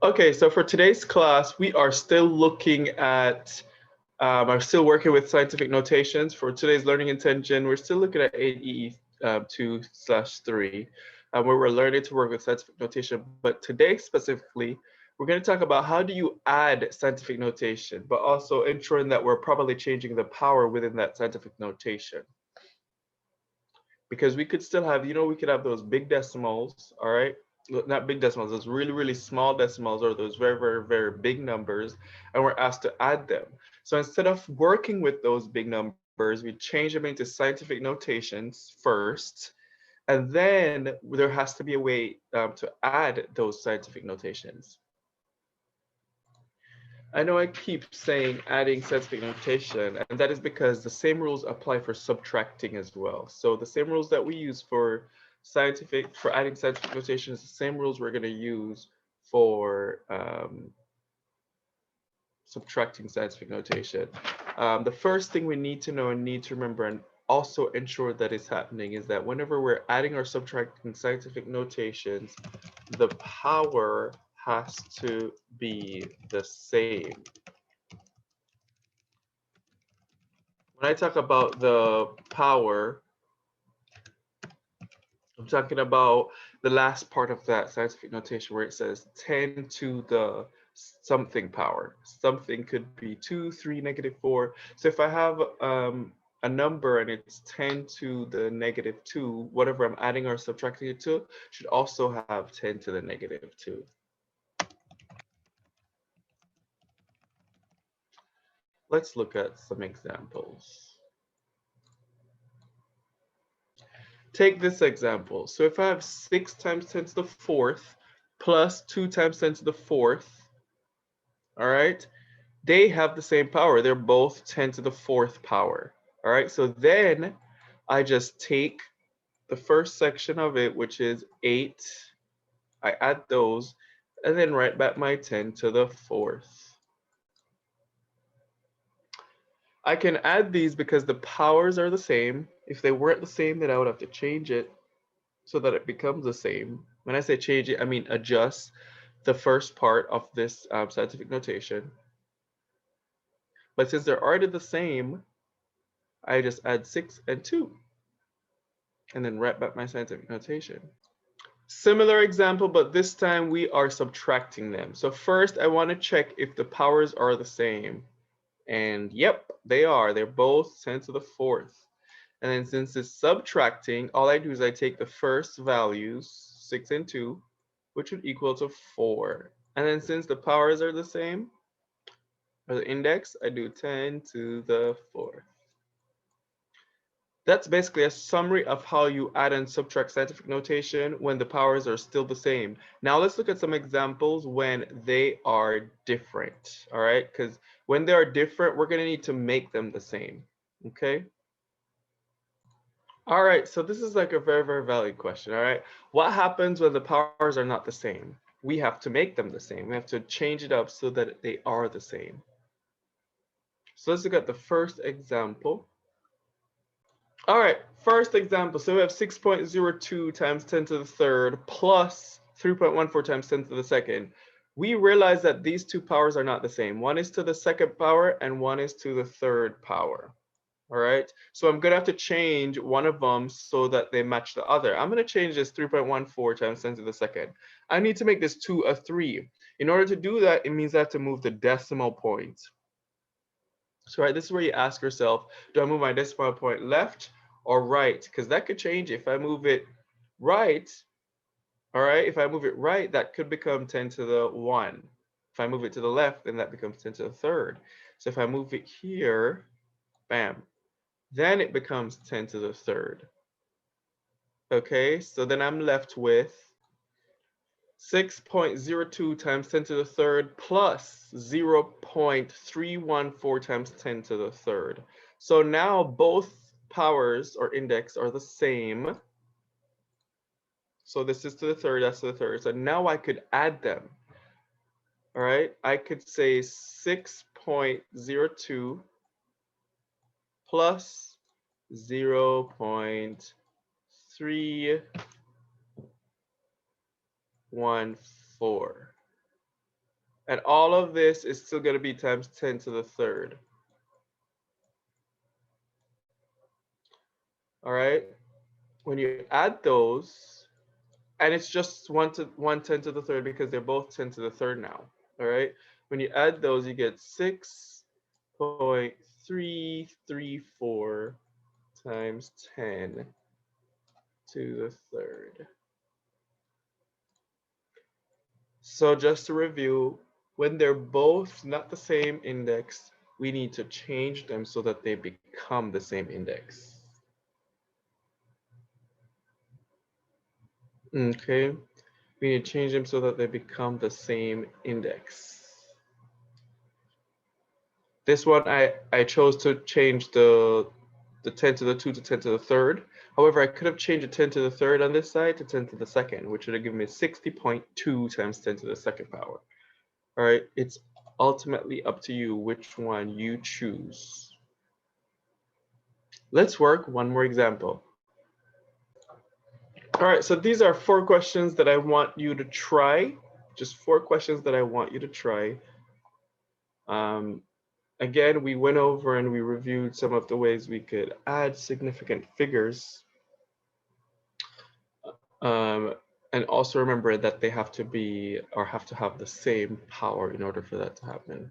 Okay, so for today's class, we are still looking at, I'm still working with scientific notations. For today's learning intention, we're still looking at AE 2/3, where we're learning to work with scientific notation. But today specifically, we're going to talk about how do you add scientific notation, but also ensuring that we're properly changing the power within that scientific notation. Because we could still have, we could have those big decimals, all right? Not big decimals, those really, really small decimals or those very, very, very big numbers, and we're asked to add them. So instead of working with those big numbers, we change them into scientific notations first, and then there has to be a way to add those scientific notations. I know I keep saying adding scientific notation, and that is because the same rules apply for subtracting as well. So the same rules that we use for adding scientific notation is the same rules we're going to use for subtracting scientific notation. The first thing we need to know and need to remember and also ensure that it's happening is that whenever we're adding or subtracting scientific notations, the power has to be the same. When I talk about the power, I'm talking about the last part of that scientific notation where it says 10 to the something power. Something could be 2, 3, -4. So if I have a number and it's 10 to the -2, whatever I'm adding or subtracting it to should also have 10 to the -2. Let's look at some examples. Take this example. So if I have 6 times 10 to the 4th plus 2 times 10 to the 4th, all right, they have the same power. They're both 10 to the 4th power. All right, so then I just take the first section of it, which is 8. I add those, and then write back my 10 to the 4th. I can add these because the powers are the same. If they weren't the same, then I would have to change it so that it becomes the same. When I say change it, I mean adjust the first part of this scientific notation. But since they're already the same, I just add 6 and 2 and then write back my scientific notation. Similar example, but this time we are subtracting them. So first I want to check if the powers are the same. And yep, they are. They're both 10 to the 4th. And then since it's subtracting, all I do is I take the first values, 6 and 2, which would equal to 4. And then since the powers are the same, or the index, I do 10 to the 4th. That's basically a summary of how you add and subtract scientific notation when the powers are still the same. Now let's look at some examples when they are different, all right? Because when they are different, we're going to need to make them the same, okay? All right, so this is like a very, very valid question, all right? What happens when the powers are not the same? We have to make them the same. We have to change it up so that they are the same. So let's look at the first example. All right, first example. So we have 6.02 times 10 to the third plus 3.14 times 10 to the second. We realize that these two powers are not the same. One is to the second power and one is to the third power. All right, so I'm gonna have to change one of them so that they match the other. I'm gonna change this 3.14 times 10 to the second. I need to make this 2 a 3. In order to do that, it means I have to move the decimal point. So right, this is where you ask yourself, do I move my decimal point left or right? Because that could change. If I move it right, all right, if I move it right, that could become 10 to the 1. If I move it to the left, then that becomes 10 to the third. So if I move it here, bam, then it becomes 10 to the third. Okay, so then I'm left with 6.02 times 10 to the third plus 0.314 times 10 to the third. So now both powers or index are the same. So this is to the third, that's to the third. So now I could add them. All right, I could say 6.02 plus 0.314. And all of this is still going to be times 10 to the third. All right. When you add those, and it's just 1 10 to the third because they're both 10 to the third now. All right. When you add those, you get 6.334 times 10 to the third. So just to review, when they're both not the same index, we need to change them so that they become the same index. Okay, we need to change them so that they become the same index. This one I chose to change the 10 to the 2 to 10 to the third. However, I could have changed the 10 to the third on this side to 10 to the second, which would have given me 60.2 times 10 to the second power. All right, it's ultimately up to you which one you choose. Let's work one more example. All right, so these are 4 questions that I want you to try. Just 4 questions that I want you to try. Again, we went over and we reviewed some of the ways we could add significant figures. And also remember that they have to be or have to have the same power in order for that to happen.